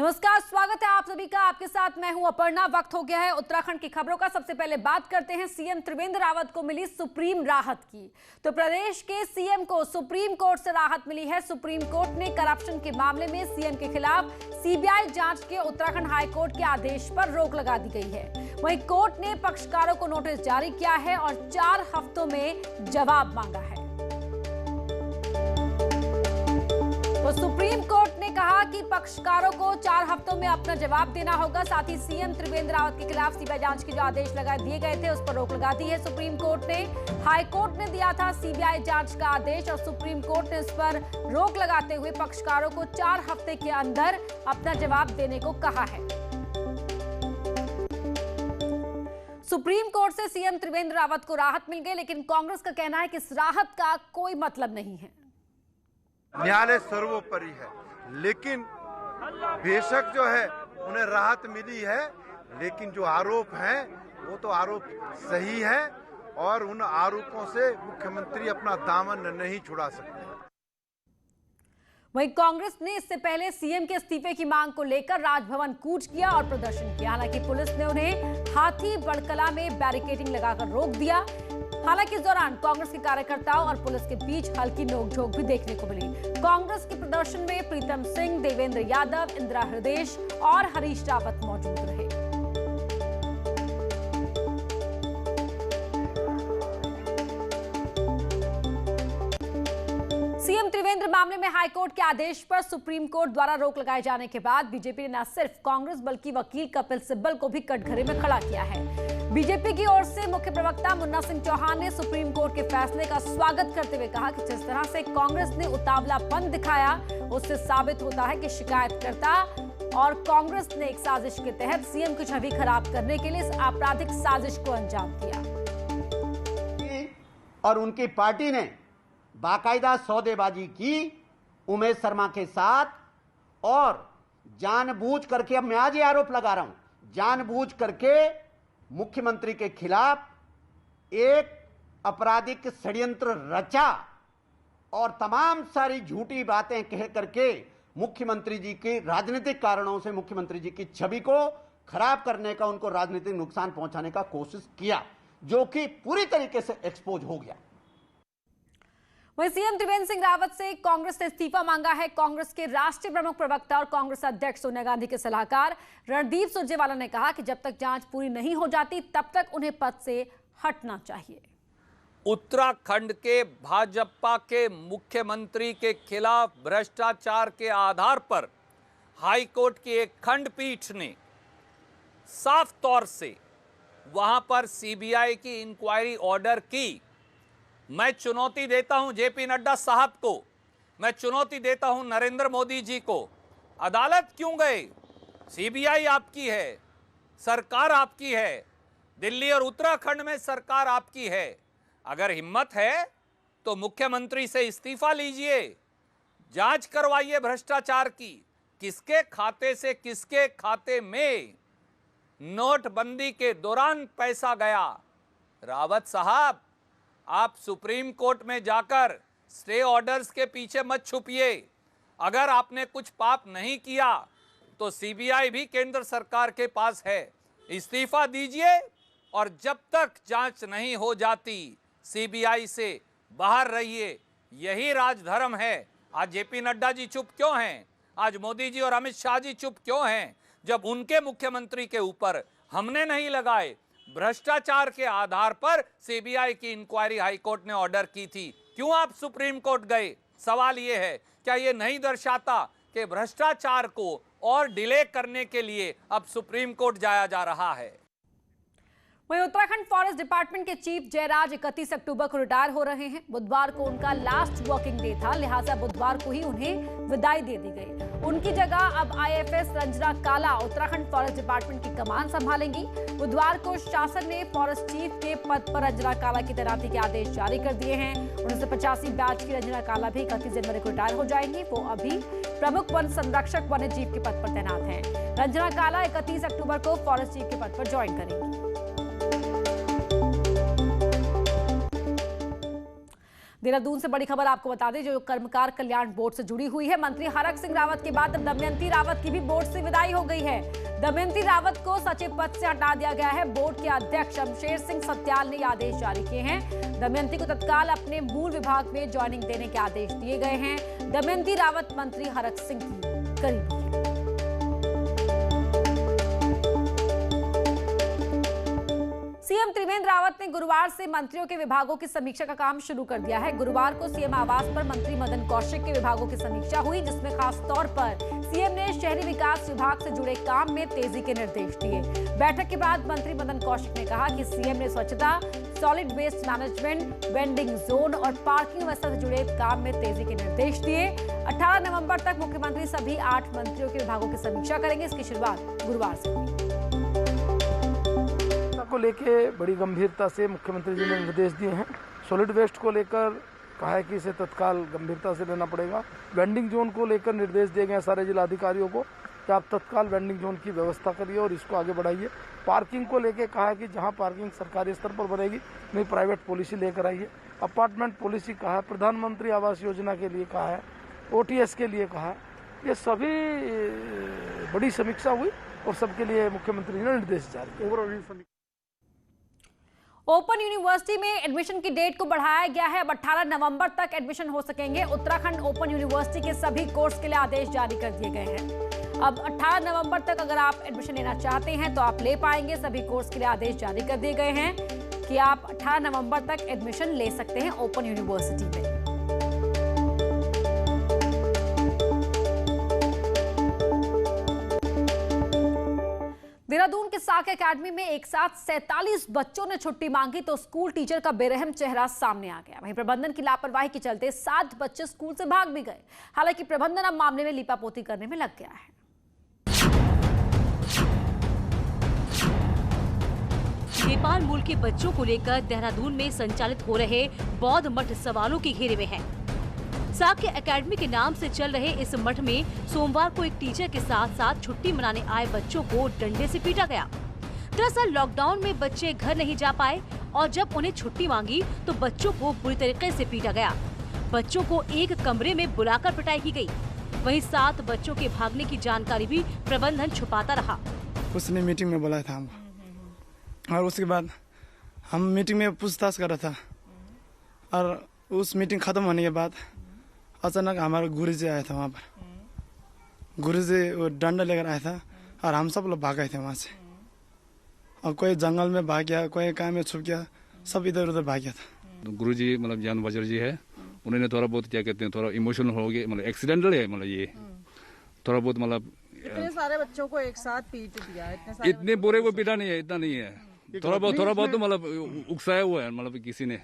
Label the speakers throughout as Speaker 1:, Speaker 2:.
Speaker 1: नमस्कार, स्वागत है आप सभी का। आपके साथ मैं हूं अपर्णा। वक्त हो गया है उत्तराखंड की खबरों का। सबसे पहले बात करते हैं सीएम त्रिवेंद्र रावत को मिली सुप्रीम राहत की। तो प्रदेश के सीएम को सुप्रीम कोर्ट से राहत मिली है। सुप्रीम कोर्ट ने करप्शन के मामले में सीएम के खिलाफ सीबीआई जांच के उत्तराखंड हाईकोर्ट के आदेश पर रोक लगा दी गई है। वहीं कोर्ट ने पक्षकारों को नोटिस जारी किया है और 4 हफ्तों में जवाब मांगा है। तो सुप्रीम कोर्ट ने कहा कि पक्षकारों को 4 हफ्तों में अपना जवाब देना होगा। साथ ही सीएम त्रिवेंद्र रावत के खिलाफ सीबीआई जांच के जो आदेश दिए गए थे उस पर रोक लगा दी है सुप्रीम कोर्ट ने। हाई कोर्ट ने दिया था सीबीआई जांच का आदेश और सुप्रीम कोर्ट ने इस पर रोक लगाते हुए पक्षकारों को 4 हफ्ते के अंदर अपना जवाब देने को कहा है। सुप्रीम कोर्ट से सीएम त्रिवेंद्र रावत को राहत मिल गई, लेकिन कांग्रेस का कहना है कि इस राहत का कोई मतलब नहीं है।
Speaker 2: न्यायालय सर्वोपरि है, लेकिन बेशक जो है उन्हें राहत मिली है, लेकिन जो आरोप हैं वो तो आरोप सही है और उन आरोपों से मुख्यमंत्री अपना दामन नहीं छुड़ा सकते।
Speaker 1: वहीं कांग्रेस ने इससे पहले सीएम के इस्तीफे की मांग को लेकर राजभवन कूच किया और प्रदर्शन किया। हालांकि पुलिस ने उन्हें हाथी बड़कला में बैरिकेडिंग लगाकर रोक दिया। हालांकि इस दौरान कांग्रेस के कार्यकर्ताओं और पुलिस के बीच हल्की नोकझोंक भी देखने को मिली। कांग्रेस के प्रदर्शन में प्रीतम सिंह, देवेंद्र यादव, इंदिरा हृदय और हरीश रावत मौजूद रहे। सीएम त्रिवेंद्र मामले में हाईकोर्ट के आदेश पर सुप्रीम कोर्ट द्वारा रोक लगाए जाने के बाद बीजेपी ने न सिर्फ कांग्रेस बल्कि वकील कपिल सिब्बल को भी कटघरे में खड़ा किया है। बीजेपी की ओर से मुख्य प्रवक्ता मुन्ना सिंह चौहान ने सुप्रीम कोर्ट के फैसले का स्वागत करते हुए कहा कि जिस तरह से कांग्रेस ने उतावलापन दिखाया उससे साबित होता है कि शिकायतकर्ता और कांग्रेस ने एक साजिश के तहत सीएम की छवि खराब करने के लिए इस आपराधिक साजिश को अंजाम दिया
Speaker 3: और उनकी पार्टी ने बाकायदा सौदेबाजी की उमेश शर्मा के साथ और जानबूझ करके, अब मैं आज ये आरोप लगा रहा हूं, जानबूझ करके मुख्यमंत्री के खिलाफ एक आपराधिक षड्यंत्र रचा और तमाम सारी झूठी बातें कह करके मुख्यमंत्री जी के राजनीतिक कारणों से मुख्यमंत्री जी की छवि को खराब करने का, उनको राजनीतिक नुकसान पहुंचाने का कोशिश किया, जो कि पूरी तरीके से एक्सपोज हो गया।
Speaker 1: वहीं सीएम त्रिवेंद्र सिंह रावत से कांग्रेस ने इस्तीफा मांगा है। कांग्रेस के राष्ट्रीय प्रमुख प्रवक्ता और कांग्रेस अध्यक्ष सोनिया गांधी के सलाहकार रणदीप सुरजेवाला ने कहा कि जब तक जांच पूरी नहीं हो जाती तब तक उन्हें पद से हटना चाहिए।
Speaker 4: उत्तराखंड के भाजपा के मुख्यमंत्री के खिलाफ भ्रष्टाचार के आधार पर हाईकोर्ट की एक खंडपीठ ने साफ तौर से वहां पर सीबीआई की इंक्वायरी ऑर्डर की। मैं चुनौती देता हूं जेपी नड्डा साहब को, मैं चुनौती देता हूं नरेंद्र मोदी जी को। अदालत क्यों गए? सीबीआई आपकी है, सरकार आपकी है, दिल्ली और उत्तराखंड में सरकार आपकी है। अगर हिम्मत है तो मुख्यमंत्री से इस्तीफा लीजिए, जांच करवाइए भ्रष्टाचार की, किसके खाते से किसके खाते में नोटबंदी के दौरान पैसा गया। रावत साहब, आप सुप्रीम कोर्ट में जाकर स्टे ऑर्डर्स के पीछे मत छुपिए। अगर आपने कुछ पाप नहीं किया तो सीबीआई भी केंद्र सरकार के पास है। इस्तीफा दीजिए और जब तक जांच नहीं हो जाती सीबीआई से बाहर रहिए। यही राजधर्म है। आज जेपी नड्डा जी चुप क्यों हैं? आज मोदी जी और अमित शाह जी चुप क्यों हैं? जब उनके मुख्यमंत्री के ऊपर हमने नहीं लगाए, भ्रष्टाचार के आधार पर सीबीआई की इंक्वायरी हाईकोर्ट ने ऑर्डर की थी, क्यों आप सुप्रीम कोर्ट गए? सवाल यह है, क्या यह नहीं दर्शाता कि भ्रष्टाचार को और डिले करने के लिए अब सुप्रीम कोर्ट जाया जा रहा है?
Speaker 1: वहीं उत्तराखंड फॉरेस्ट डिपार्टमेंट के चीफ जयराज 31 अक्टूबर को रिटायर हो रहे हैं। बुधवार को उनका लास्ट वर्किंग डे था, लिहाजा बुधवार को ही उन्हें विदाई दे दी गई। उनकी जगह अब आईएफएस रंजना काला उत्तराखंड फॉरेस्ट डिपार्टमेंट की कमान संभालेंगी। बुधवार को शासन ने फॉरेस्ट चीफ के पद पर रंजना काला की तैनाती के आदेश जारी कर दिए हैं। 1985 बैच की रंजना काला भी 31 जनवरी को रिटायर हो जाएंगी। वो अभी प्रमुख वन संरक्षक वन्य जीव के पद पर तैनात हैं। रंजना काला 31 अक्टूबर को फॉरेस्ट चीफ के पद पर ज्वाइन करेंगी। देहरादून से बड़ी खबर आपको बता दें, जो कर्मकार कल्याण बोर्ड से जुड़ी हुई है। मंत्री हरक सिंह रावत के बाद अब दमयंती रावत की भी बोर्ड से विदाई हो गई है। दमयंती रावत को सचिव पद से हटा दिया गया है। बोर्ड के अध्यक्ष शमशेर सिंह सत्याल ने आदेश जारी किए हैं। दमयंती को तत्काल अपने मूल विभाग में ज्वाइनिंग देने के आदेश दिए गए हैं। दमयंती रावत मंत्री हरक सिंह की करीबी है। सीएम त्रिवेंद्र रावत ने गुरुवार से मंत्रियों के विभागों की समीक्षा का काम शुरू कर दिया है। गुरुवार को सीएम आवास पर मंत्री मदन कौशिक के विभागों की समीक्षा हुई, जिसमें खास तौर पर सीएम ने शहरी विकास विभाग से जुड़े काम में तेजी के निर्देश दिए। बैठक के बाद मंत्री मदन कौशिक ने कहा कि सीएम ने स्वच्छता, solid waste management, vending zone और पार्किंग व्यवस्था से जुड़े काम में तेजी के निर्देश दिए। 18 नवंबर तक मुख्यमंत्री सभी 8 मंत्रियों के विभागों की समीक्षा करेंगे। इसकी शुरुआत गुरुवार से हुई
Speaker 5: को लेके बड़ी गंभीरता से मुख्यमंत्री जी ने निर्देश दिए हैं। सॉलिड वेस्ट को लेकर कहा है कि इसे तत्काल गंभीरता से लेना पड़ेगा। वेंडिंग जोन को लेकर निर्देश दिए गए सारे जिलाधिकारियों को कि आप तत्काल वेंडिंग जोन की व्यवस्था करिए और इसको आगे बढ़ाइए। पार्किंग को लेके कहा है कि जहां पार्किंग सरकारी स्तर पर बनेगी नहीं, प्राइवेट पॉलिसी लेकर आइए। अपार्टमेंट पॉलिसी कहा है, प्रधानमंत्री आवास योजना के लिए कहा है, OTS के लिए कहा है। ये सभी बड़ी समीक्षा हुई और सबके लिए मुख्यमंत्री ने निर्देश जारी किए।
Speaker 1: ओपन यूनिवर्सिटी में एडमिशन की डेट को बढ़ाया गया है। अब 18 नवंबर तक एडमिशन हो सकेंगे। उत्तराखंड ओपन यूनिवर्सिटी के सभी कोर्स के लिए आदेश जारी कर दिए गए हैं। अब 18 नवंबर तक अगर आप एडमिशन लेना चाहते हैं तो आप ले पाएंगे। सभी कोर्स के लिए आदेश जारी कर दिए गए हैं कि आप 18 नवंबर तक एडमिशन ले सकते हैं ओपन यूनिवर्सिटी में। देहरादून के साक एकेडमी में एक साथ 47 बच्चों ने छुट्टी मांगी तो स्कूल टीचर का बेरहम चेहरा सामने आ गया। वहीं प्रबंधन की लापरवाही के चलते 7 बच्चे स्कूल से भाग भी गए। हालांकि प्रबंधन अब मामले में लीपापोती करने में लग गया है।
Speaker 6: नेपाल मूल के बच्चों को लेकर देहरादून में संचालित हो रहे बौद्ध मठ सवालों के घेरे में है। साक्य एकेडमी के नाम से चल रहे इस मठ में सोमवार को एक टीचर के साथ साथ छुट्टी मनाने आए बच्चों को डंडे से पीटा गया। दरअसल लॉकडाउन में बच्चे घर नहीं जा पाए और जब उन्हें छुट्टी मांगी तो बच्चों को बुरी तरीके से पीटा गया। बच्चों को एक कमरे में बुलाकर पिटाई की गई। वहीं 7 बच्चों के भागने की जानकारी भी प्रबंधन छुपाता रहा।
Speaker 7: उसने मीटिंग में बुलाया था हमको और उसके बाद हम मीटिंग में पूछताछ कर रहा था और उस मीटिंग खत्म होने के बाद अचानक हमारा गुरुजी आया था। वहाँ पर गुरुजी वो डंडा लेकर आया था और हम सब लोग भाग गए थे वहाँ से। और कोई जंगल में भाग गया, कोई काम में छुप गया, सब इधर उधर भाग गया था।
Speaker 8: गुरुजी मतलब ज्ञान वज्र जी है, उन्होंने थोड़ा बहुत क्या कहते हैं थोड़ा इमोशनल हो गए, मतलब एक्सीडेंटल है, मतलब ये थोड़ा बहुत मतलब
Speaker 9: इतने सारे बच्चों को एक साथ पीट दिया।
Speaker 8: इतने बुरे को पीटा नहीं है, इतना नहीं है, थोड़ा बहुत तो मतलब उकसाया हुआ है मतलब किसी ने।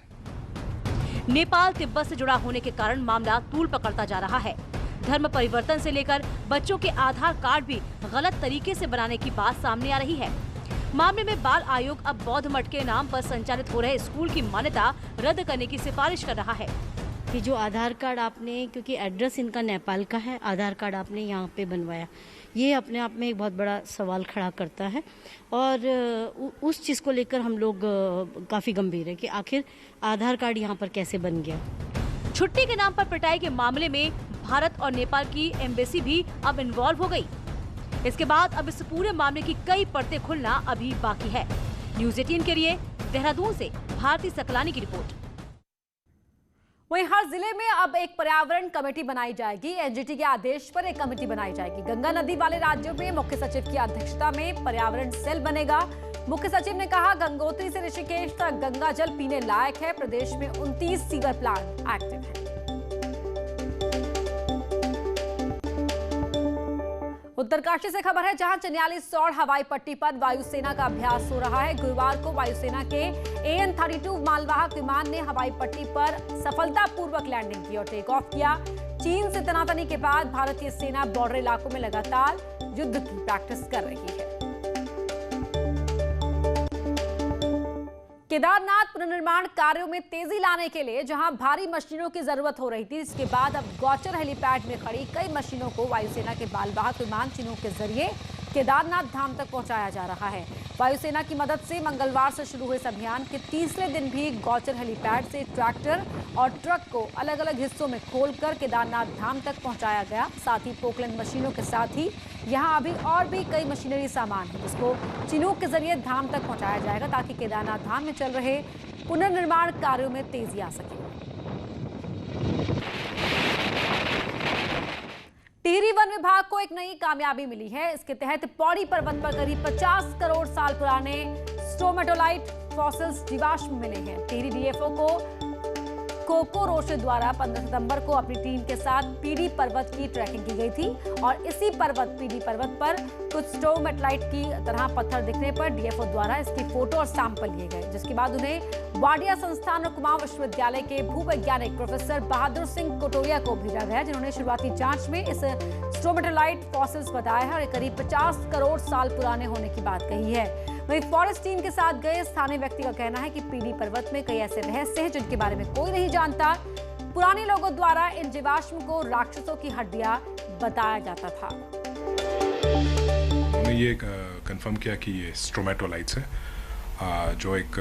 Speaker 6: नेपाल तिब्बत से जुड़ा होने के कारण मामला तूल पकड़ता जा रहा है। धर्म परिवर्तन से लेकर बच्चों के आधार कार्ड भी गलत तरीके से बनाने की बात सामने आ रही है। मामले में बाल आयोग अब बौद्ध मठ के नाम पर संचालित हो रहे स्कूल की मान्यता रद्द करने की सिफारिश कर रहा है।
Speaker 10: कि जो आधार कार्ड आपने, क्योंकि एड्रेस इनका नेपाल का है, आधार कार्ड आपने यहाँ पे बनवाया, ये अपने आप में एक बहुत बड़ा सवाल खड़ा करता है। और उस चीज़ को लेकर हम लोग काफ़ी गंभीर है कि आखिर आधार कार्ड यहाँ पर कैसे बन गया।
Speaker 6: छुट्टी के नाम पर पिटाई के मामले में भारत और नेपाल की एम्बेसी भी अब इन्वॉल्व हो गई। इसके बाद अब इस पूरे मामले की कई परतें खुलना अभी बाकी है। न्यूज़ 18 के लिए देहरादून से भारती सकलानी की रिपोर्ट।
Speaker 1: वहीं हर जिले में अब एक पर्यावरण कमेटी बनाई जाएगी। एनजीटी के आदेश पर एक कमेटी बनाई जाएगी। गंगा नदी वाले राज्यों में मुख्य सचिव की अध्यक्षता में पर्यावरण सेल बनेगा। मुख्य सचिव ने कहा, गंगोत्री से ऋषिकेश तक गंगा जल पीने लायक है। प्रदेश में 29 सीवर प्लांट एक्टिव हैं। उत्तरकाशी से खबर है, जहां चनियाली सौड़ हवाई पट्टी पर वायुसेना का अभ्यास हो रहा है। गुरुवार को वायुसेना के AN-32 मालवाहक विमान ने हवाई पट्टी पर सफलतापूर्वक लैंडिंग की और टेक ऑफ किया। चीन से तनातनी के बाद भारतीय सेना बॉर्डर इलाकों में लगातार युद्ध की प्रैक्टिस कर रही है। केदारनाथ पुनर्निर्माण कार्यों में तेजी लाने के लिए जहां भारी मशीनों की जरूरत हो रही थी, इसके बाद अब गौचर हेलीपैड में खड़ी कई मशीनों को वायुसेना के मालवाहक विमान चिनूक के जरिए केदारनाथ धाम तक पहुंचाया जा रहा है। वायुसेना की मदद से मंगलवार से शुरू हुए इस अभियान के तीसरे दिन भी गौचर हेलीपैड से ट्रैक्टर और ट्रक को अलग अलग हिस्सों में खोलकर केदारनाथ धाम तक पहुंचाया गया। साथ ही पोकलैंड मशीनों के साथ ही यहां अभी और भी कई मशीनरी सामान है जिसको चिनूक के जरिए धाम तक पहुंचाया जाएगा ताकि केदारनाथ धाम में चल रहे पुनर्निर्माण कार्यों में तेजी आ सके। टिहरी वन विभाग को एक नई कामयाबी मिली है। इसके तहत पौड़ी पर्वत पर करीब 50 करोड़ साल पुराने स्ट्रोमेटोलाइट फॉसिल्स जीवाश्म मिले हैं। टिहरी डीएफओ को कोको रोशे द्वारा 15 सितंबर को अपनी टीम के साथ पीडी पर्वत की ट्रैकिंग की गई थी और इसी पीडी पर्वत पर कुछ स्ट्रोमेटोलाइट की तरह पत्थर दिखने पर डीएफओ द्वारा इसकी फोटो और सैंपल लिए गए, जिसके बाद उन्हें वाडिया संस्थान और कुमाऊं विश्वविद्यालय के भूवैज्ञानिक प्रोफेसर बहादुर सिंह कोटोरिया को भेजा गया, जिन्होंने शुरुआती जांच में इस स्ट्रोमेटोलाइट फॉसिल्स बताया है और करीब 50 करोड़ साल पुराने होने की बात कही है। वहीं फॉरेस्ट टीम के साथ गए स्थानीय व्यक्ति का कहना है कि पीडी पर्वत में कई ऐसे रहस्य हैं जिनके बारे में कोई नहीं जानता। पुराने लोगों द्वारा इन जीवाश्म को राक्षसों की हड्डियां बताया जाता था।
Speaker 11: हमने ये कंफर्म किया कि ये स्ट्रोमेटोलाइट्स है, जो एक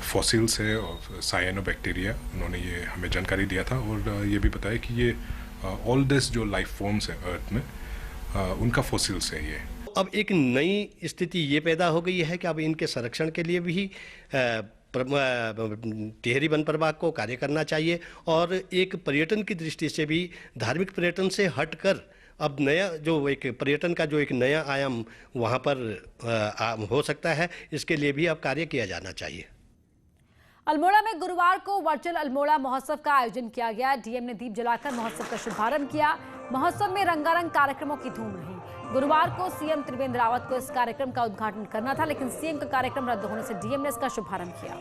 Speaker 11: फॉसिल्स है और साइनोबैक्टीरिया। उन्होंने ये हमें जानकारी दिया था और ये भी बताया कि ये ओल्डेस्ट जो लाइफ फॉर्म्स है अर्थ में उनका फॉसिल्स है ये।
Speaker 12: अब एक नई स्थिति ये पैदा हो गई है कि अब इनके संरक्षण के लिए भी टिहरी वन प्रभाग को कार्य करना चाहिए और एक पर्यटन की दृष्टि से भी धार्मिक पर्यटन से हटकर अब नया जो एक पर्यटन का जो एक नया आयाम वहाँ पर हो सकता है, इसके लिए भी अब कार्य किया जाना चाहिए।
Speaker 1: अल्मोड़ा में गुरुवार को वर्चुअल अल्मोड़ा महोत्सव का आयोजन किया गया। डीएम ने दीप जलाकर महोत्सव का शुभारंभ किया। महोत्सव में रंगारंग कार्यक्रमों की धूम रही। गुरुवार को सीएम त्रिवेंद्र रावत को इस कार्यक्रम का उद्घाटन करना था, लेकिन सीएम का कार्यक्रम रद्द होने से डीएम ने इसका शुभारंभ किया।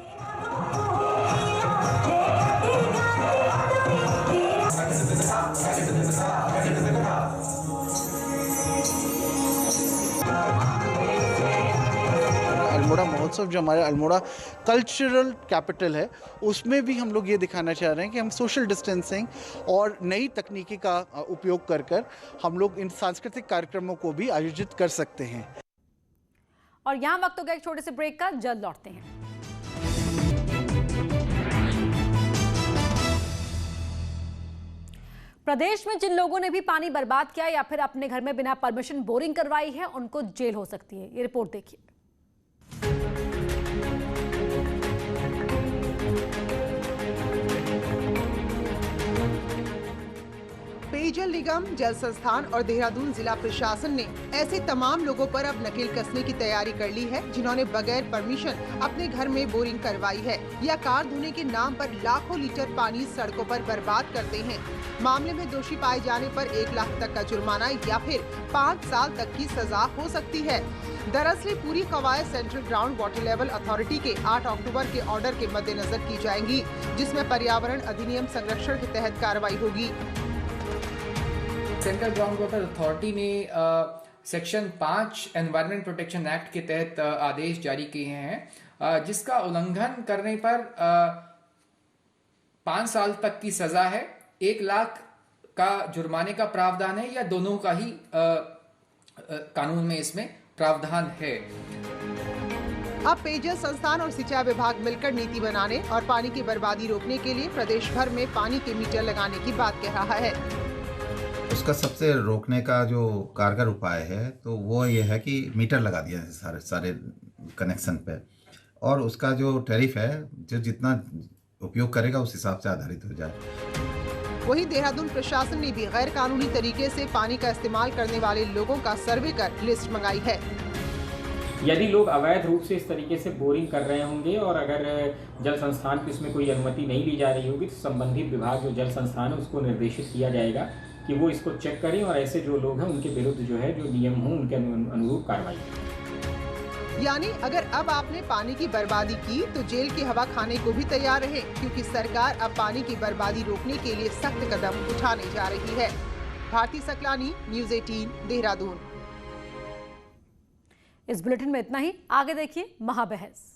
Speaker 13: अल्मोड़ा महोत्सव जो हमारे अल्मोड़ा कल्चरल कैपिटल है, उसमें भी हम लोग ये दिखाना चाह रहे हैं कि हम सोशल डिस्टेंसिंग और नई तकनीकी का उपयोग कर हम लोग इन सांस्कृतिक कार्यक्रमों को भी आयोजित कर सकते हैं।
Speaker 1: और यहाँ वक्त हो गया एक छोटे से ब्रेक का, जल्द लौटते हैं। प्रदेश में जिन लोगों ने भी पानी बर्बाद किया या फिर अपने घर में बिना परमिशन बोरिंग करवाई है, उनको जेल हो सकती है। ये रिपोर्ट देखिए।
Speaker 9: पेयजल निगम, जल संस्थान और देहरादून जिला प्रशासन ने ऐसे तमाम लोगों पर अब नकेल कसने की तैयारी कर ली है जिन्होंने बगैर परमिशन अपने घर में बोरिंग करवाई है या कार धोने के नाम पर लाखों लीटर पानी सड़कों पर बर्बाद करते हैं। मामले में दोषी पाए जाने पर 1 लाख तक का जुर्माना या फिर 5 साल तक की सजा हो सकती है। दरअसल पूरी कवायद central ground water level authority के 8 अक्टूबर के ऑर्डर के मद्देनजर की जाएंगी, जिसमें पर्यावरण अधिनियम संरक्षण के तहत कार्रवाई होगी।
Speaker 14: सेंट्रल ग्राउंड वाटर अथॉरिटी ने सेक्शन 5 एनवायरनमेंट प्रोटेक्शन एक्ट के तहत आदेश जारी किए हैं, जिसका उल्लंघन करने पर 5 साल तक की सजा है, 1 लाख का जुर्माने का प्रावधान है या दोनों का ही कानून में इसमें प्रावधान है।
Speaker 9: अब पेयजल संस्थान और सिंचाई विभाग मिलकर नीति बनाने और पानी की बर्बादी रोकने के लिए प्रदेश भर में पानी के मीटर लगाने की बात कह रहा है।
Speaker 15: उसका सबसे रोकने का जो कारगर उपाय है तो वो ये है कि मीटर लगा दिया है सारे कनेक्शन पे, और उसका जो टैरिफ है जो जितना उपयोग करेगा उस हिसाब से आधारित हो जाए।
Speaker 9: वहीं देहरादून प्रशासन ने भी गैर कानूनी तरीके से पानी का इस्तेमाल करने वाले लोगों का सर्वे कर लिस्ट मंगाई है।
Speaker 16: यदि लोग अवैध रूप से इस तरीके से बोरिंग कर रहे होंगे और अगर जल संस्थान की उसमें कोई अनुमति नहीं ली जा रही होगी तो संबंधित विभाग जो जल संस्थान है उसको निर्देशित किया जाएगा कि वो इसको चेक करें और ऐसे जो लोग हैं उनके विरुद्ध जो है जो नियम हो उनके अनुरूप कार्रवाई करें।
Speaker 9: यानी अगर अब आपने पानी की बर्बादी की तो जेल की हवा खाने को भी तैयार रहे, क्योंकि सरकार अब पानी की बर्बादी रोकने के लिए सख्त कदम उठाने जा रही है। भारती सकलानी, न्यूज़ 18, देहरादून।
Speaker 1: इस बुलेटिन में इतना ही। आगे देखिए महाबहस।